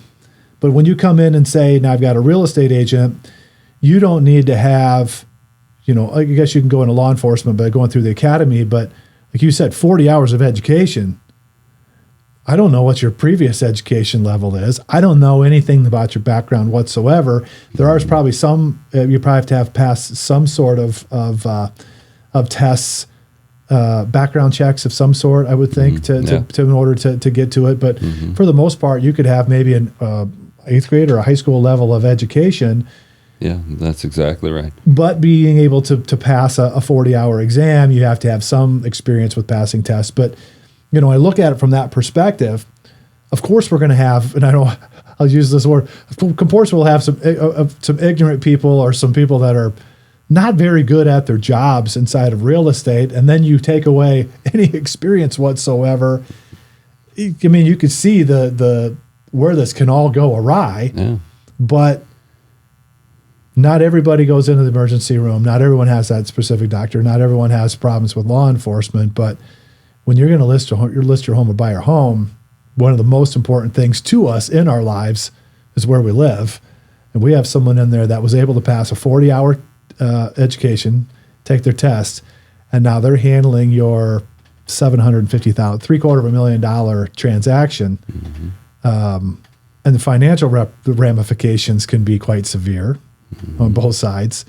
Speaker 2: But when you come in and say, now I've got a real estate agent, you don't need to have, I guess you can go into law enforcement by going through the academy, but like you said, 40 hours of education. I don't know what your previous education level is. I don't know anything about your background whatsoever. There are probably some, you probably have to have passed some sort of tests, background checks of some sort, I would think, to in order to get to it. But for the most part, you could have maybe an 8th grade or a high school level of education.
Speaker 1: Yeah, that's exactly right.
Speaker 2: But being able to pass a 40-hour exam, you have to have some experience with passing tests. But I look at it from that perspective. Of course, we're going to have, and I'll use this word. Of course, we'll have some ignorant people, or some people that are not very good at their jobs inside of real estate, and then you take away any experience whatsoever. I mean, you could see the where this can all go awry. Yeah. But not everybody goes into the emergency room. Not everyone has that specific doctor. Not everyone has problems with law enforcement. But when you're going to list your home or buy your home, one of the most important things to us in our lives is where we live. And we have someone in there that was able to pass a 40-hour education, take their test, and now they're handling your $750,000, $750,000 transaction. And the financial ramifications can be quite severe on both sides.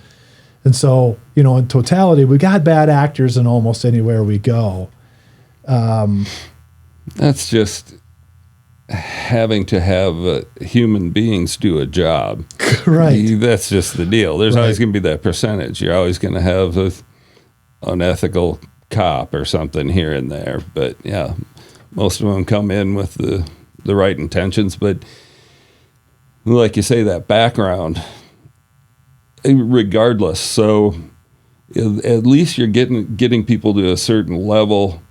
Speaker 2: And so, in totality, we got bad actors in almost anywhere we go.
Speaker 1: That's just having to have human beings do a job.
Speaker 2: Right.
Speaker 1: That's just the deal. There's always going to be that percentage. You're always going to have an unethical cop or something here and there. But yeah, most of them come in with the right intentions. But like you say, that background, regardless. So at least you're getting people to a certain level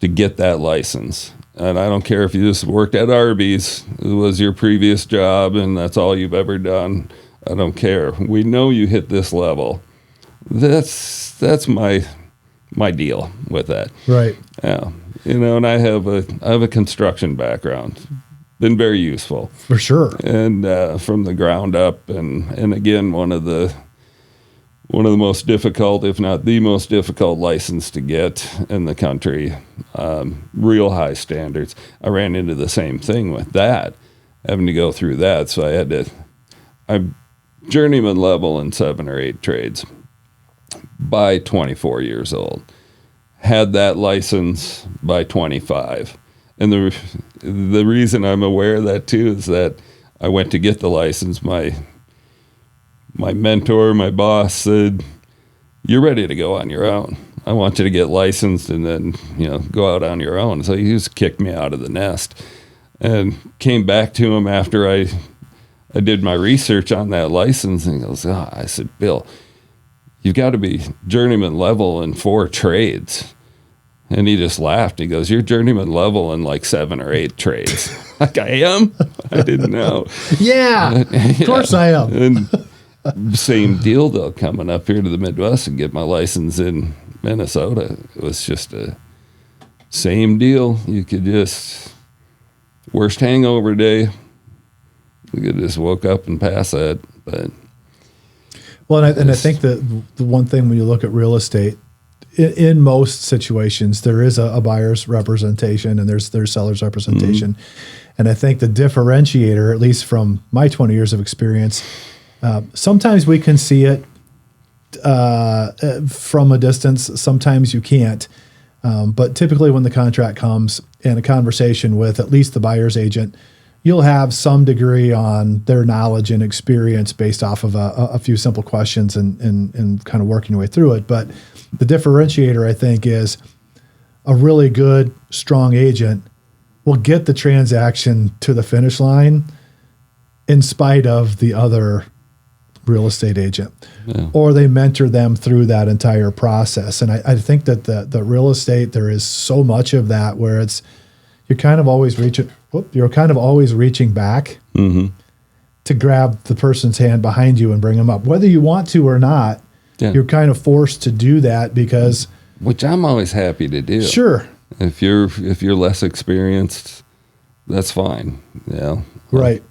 Speaker 1: to get that license. And I don't care if you just worked at Arby's, it was your previous job, and that's all you've ever done. I don't care. We know you hit this level. That's my deal with that.
Speaker 2: Right.
Speaker 1: Yeah. And I have a construction background. Been very useful.
Speaker 2: For sure.
Speaker 1: And from the ground up, and again, one of the most difficult, if not the most difficult license to get in the country, real high standards. I ran into the same thing with that, having to go through that. So I'm journeyman level in 7 or 8 trades by 24 years old. Had that license by 25. And the reason I'm aware of that too is that I went to get the license. My mentor, my boss said, "You're ready to go on your own. I want you to get licensed and then, go out on your own." So he just kicked me out of the nest, and came back to him after I did my research on that license, and he goes, I said, "Bill, you've got to be journeyman level in 4 trades." And he just laughed. He goes, "You're journeyman level in like 7 or 8 trades." Like, I am? I didn't know.
Speaker 2: Yeah, of course I am.
Speaker 1: And same deal, though, coming up here to the Midwest and get my license in Minnesota. It was just a same deal. You could just, worst hangover day, you could just woke up and pass that. But
Speaker 2: well, and I think that the one thing when you look at real estate, in most situations, there is a buyer's representation and there's seller's representation. And I think the differentiator, at least from my 20 years of experience, sometimes we can see it from a distance. Sometimes you can't. But typically when the contract comes in a conversation with at least the buyer's agent, you'll have some degree on their knowledge and experience based off of a few simple questions and kind of working your way through it. But the differentiator, I think, is a really good, strong agent will get the transaction to the finish line in spite of the other real estate agent, or they mentor them through that entire process. And I think that the real estate, there is so much of that where you're kind of always reaching back to grab the person's hand behind you and bring them up, whether you want to or not. You're kind of forced to do that because,
Speaker 1: which I'm always happy to do.
Speaker 2: Sure.
Speaker 1: If you're less experienced, that's fine. Yeah.
Speaker 2: Right.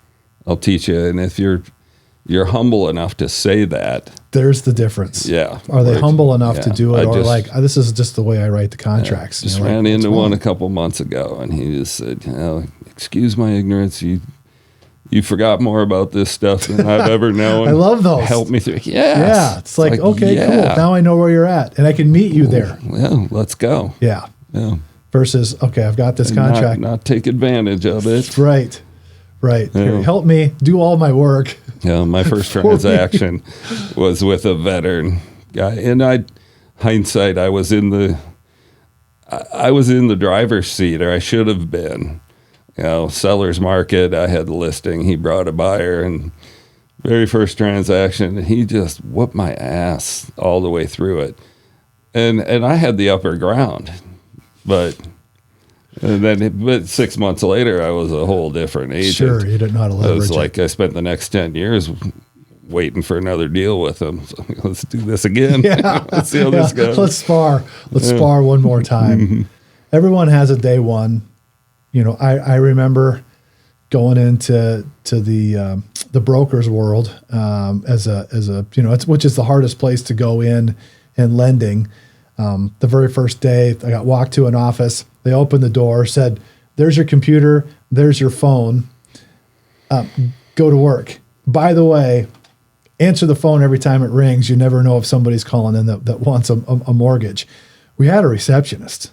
Speaker 1: I'll teach you. And if you're humble enough to say that,
Speaker 2: there's the difference.
Speaker 1: Yeah.
Speaker 2: Are they humble enough to do it, or this is just the way I write the contracts?
Speaker 1: Just ran into one a couple months ago, and he just said, "Excuse my ignorance. You forgot more about this stuff than I've ever known."
Speaker 2: I love those.
Speaker 1: Help me through.
Speaker 2: Yeah. It's like, okay, cool. Now I know where you're at, and I can meet you there.
Speaker 1: Yeah, let's go.
Speaker 2: Yeah.
Speaker 1: Yeah.
Speaker 2: Versus, okay, I've got this contract.
Speaker 1: Not take advantage of it.
Speaker 2: Right.
Speaker 1: Yeah.
Speaker 2: Here, help me do all my work.
Speaker 1: Yeah, my first transaction was with a veteran guy, and hindsight, I was in the driver's seat, or I should have been. Seller's market. I had the listing. He brought a buyer, and very first transaction, he just whooped my ass all the way through it, and I had the upper ground, but 6 months later, I was a whole different agent.
Speaker 2: Sure, you didn't know how to leverage it.
Speaker 1: It was like I spent the next 10 years waiting for another deal with him. So let's do this again.
Speaker 2: Yeah.
Speaker 1: Let's see how this goes.
Speaker 2: Let's spar. Let's spar one more time. Everyone has a day one. I remember going into the broker's world as a which is the hardest place to go in lending. The very first day, I got walked to an office. They opened the door, said, "There's your computer, there's your phone. Go to work. By the way, answer the phone every time it rings. You never know if somebody's calling in that wants a mortgage." We had a receptionist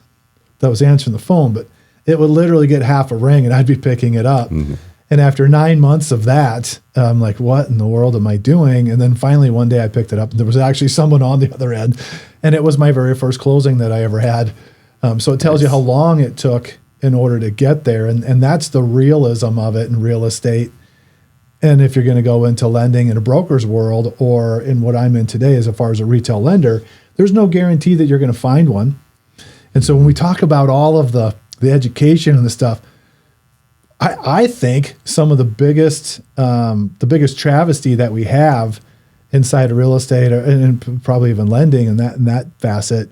Speaker 2: that was answering the phone, but it would literally get half a ring, and I'd be picking it up. And after 9 months of that, I'm like, what in the world am I doing? And then finally one day I picked it up, and there was actually someone on the other end, and it was my very first closing that I ever had. So it tells you how long it took in order to get there. And that's the realism of it in real estate. And if you're going to go into lending in a broker's world, or in what I'm in today as far as a retail lender, there's no guarantee that you're going to find one. And so when we talk about all of the education and the stuff, I think some of the biggest travesty that we have inside of real estate, and probably even lending in that facet,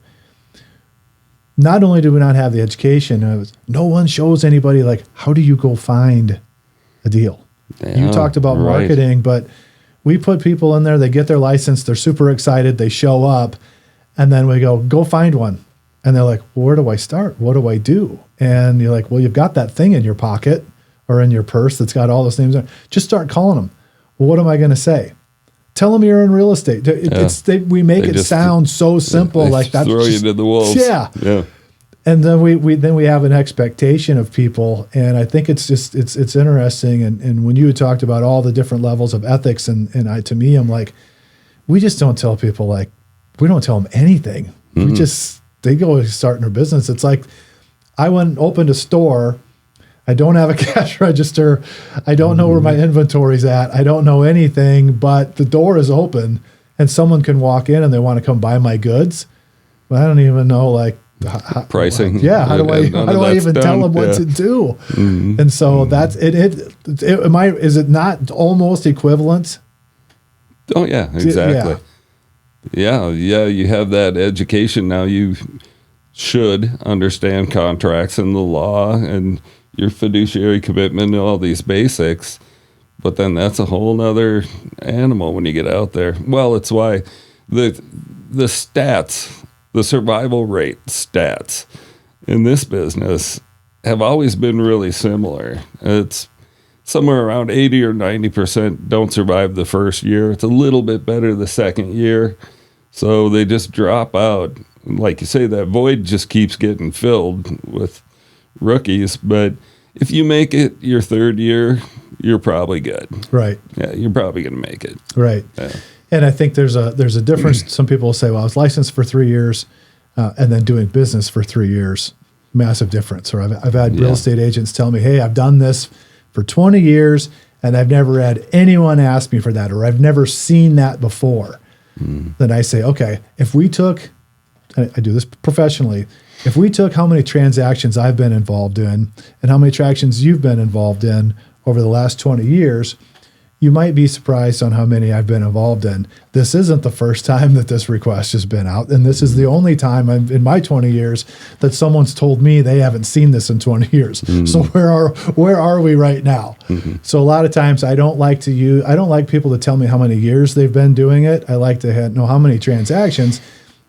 Speaker 2: not only do we not have the education, no one shows anybody, like, how do you go find a deal? Yeah, you talked about marketing, but we put people in there, they get their license, they're super excited, they show up, and then we go find one. And they're like, well, where do I start? What do I do? And you're like, well, you've got that thing in your pocket or in your purse that's got all those names on it. Just start calling them. Well, what am I going to say? Tell them you're in real estate. We make it sound so simple, like that.
Speaker 1: Throw you to the wolves.
Speaker 2: Yeah. And then we have an expectation of people, and I think it's interesting. And when you had talked about all the different levels of ethics, to me, I'm like, we just don't tell people, like, we don't tell them anything. They go starting their business. It's like, I went and opened a store. I don't have a cash register. I don't know where my inventory's at. I don't know anything, but the door is open and someone can walk in and they want to come buy my goods. But I don't even know, like,
Speaker 1: pricing.
Speaker 2: How do I even tell them what to do? And so that's it. Is it not almost equivalent?
Speaker 1: Oh yeah, exactly. Yeah. You have that education now. You should understand contracts and the law and your fiduciary commitment and all these basics. But then that's a whole nother animal when you get out there. Well, it's why the stats, the survival rate stats in this business have always been really similar. It's somewhere around 80 or 90% don't survive the first year. It's a little bit better the second year. So they just drop out. Like you say, that void just keeps getting filled with rookies. But if you make it your third year, you're probably good.
Speaker 2: Right.
Speaker 1: Yeah, you're probably going to make it.
Speaker 2: Right.
Speaker 1: Yeah.
Speaker 2: And I think there's a difference. Some people will say, well, I was licensed for 3 years and then doing business for 3 years. Massive difference. Or I've had real estate agents tell me, hey, I've done this for 20 years and I've never had anyone ask me for that, or I've never seen that before. Then I say, okay, if we took, I do this professionally, if we took how many transactions I've been involved in and how many transactions you've been involved in over the last 20 years, you might be surprised on how many I've been involved in. This isn't the first time that this request has been out, and this is the only time in my 20 years that someone's told me they haven't seen this in 20 years. So where are we right now? So a lot of times I don't like people to tell me how many years they've been doing it. I like to know how many transactions.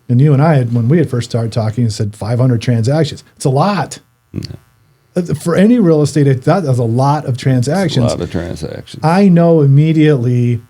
Speaker 2: And you and I when we had first started talking, said 500 transactions. It's a lot. For any real estate, that is a lot of transactions.
Speaker 1: It's a lot of transactions.
Speaker 2: I know immediately.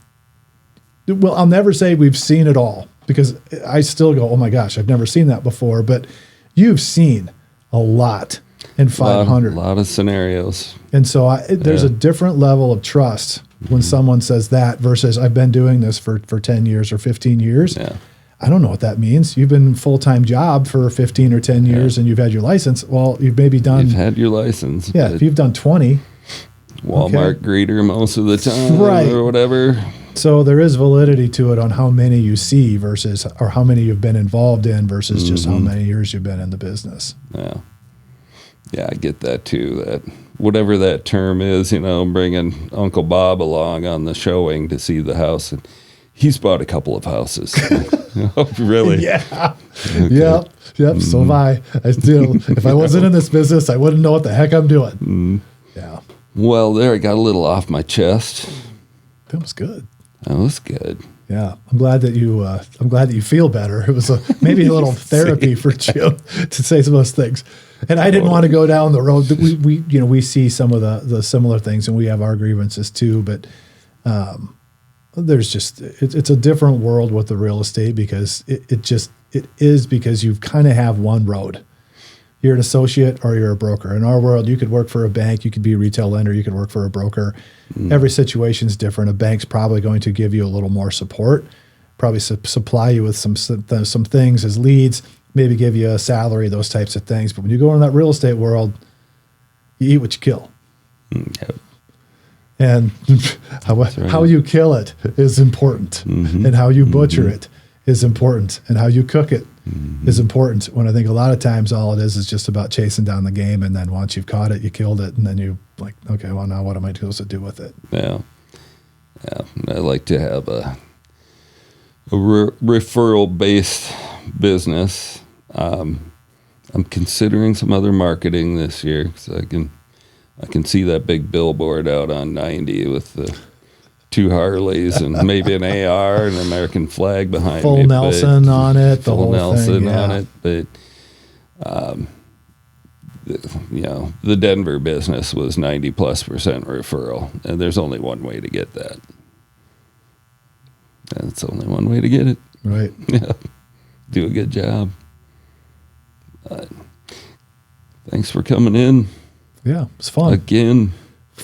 Speaker 2: Well, I'll never say we've seen it all, because I still go, oh my gosh, I've never seen that before. But you've seen a lot in 500.
Speaker 1: A lot of scenarios.
Speaker 2: And so there's a different level of trust when someone says that versus I've been doing this for 10 years or 15 years.
Speaker 1: Yeah.
Speaker 2: I don't know what that means. You've been full-time job for 15 or 10 years and you've had your license. Well, you've maybe done...
Speaker 1: You've had your license.
Speaker 2: Yeah, if you've done 20.
Speaker 1: Walmart greeter most of the time,
Speaker 2: right,
Speaker 1: or whatever.
Speaker 2: So there is validity to it on how many you see versus, or how many you've been involved in versus just how many years you've been in the business.
Speaker 1: Yeah. Yeah, I get that too. That whatever that term is, bringing Uncle Bob along on the showing to see the house, and he's bought a couple of houses. Oh, really?
Speaker 2: Yeah. Okay. Yep. So have I. If I wasn't in this business, I wouldn't know what the heck I'm doing. Yeah.
Speaker 1: Well, there, I got a little off my chest.
Speaker 2: That was good.
Speaker 1: That was good.
Speaker 2: Yeah, I'm glad that you feel better. It was maybe a little therapy for Jim to say some of those things. And I didn't want to go down the road. We see some of the similar things, and we have our grievances too. But there's just it's a different world with the real estate, because it is because you kind of have one road. You're an associate or you're a broker. In our world, you could work for a bank, you could be a retail lender, you could work for a broker. Every situation is different. A bank's probably going to give you a little more support, probably supply you with some things as leads, maybe give you a salary, those types of things. But when you go in that real estate world, you eat what you kill.
Speaker 1: Yep.
Speaker 2: And how you kill it is important, and how you butcher it is important, and how you cook it is important. When I think a lot of times all it is just about chasing down the game, and then once you've caught it, you killed it, and then you like, okay, well, now what am I supposed to do with it?
Speaker 1: Yeah. I like to have a referral-based business. I'm considering some other marketing this year, because I can see that big billboard out on 90 with the 2 Harleys and maybe an AR and an American flag behind
Speaker 2: full
Speaker 1: me.
Speaker 2: Nelson on it, the
Speaker 1: full
Speaker 2: whole
Speaker 1: Nelson
Speaker 2: thing, yeah.
Speaker 1: on it. But, the Denver business was 90+% referral, and there's only one way to get that. That's only one way to get it.
Speaker 2: Right.
Speaker 1: Yeah. Do a good job. Thanks for coming in
Speaker 2: Yeah, it was fun.
Speaker 1: again.
Speaker 2: We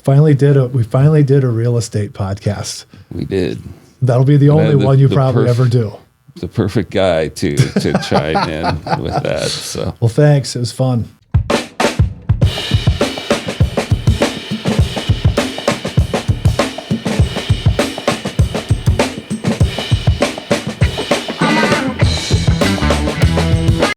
Speaker 2: finally did a real estate podcast.
Speaker 1: We did.
Speaker 2: That'll be the only one you
Speaker 1: the
Speaker 2: probably ever do.
Speaker 1: The perfect guy to chime in with that. So,
Speaker 2: Well, thanks. It was fun.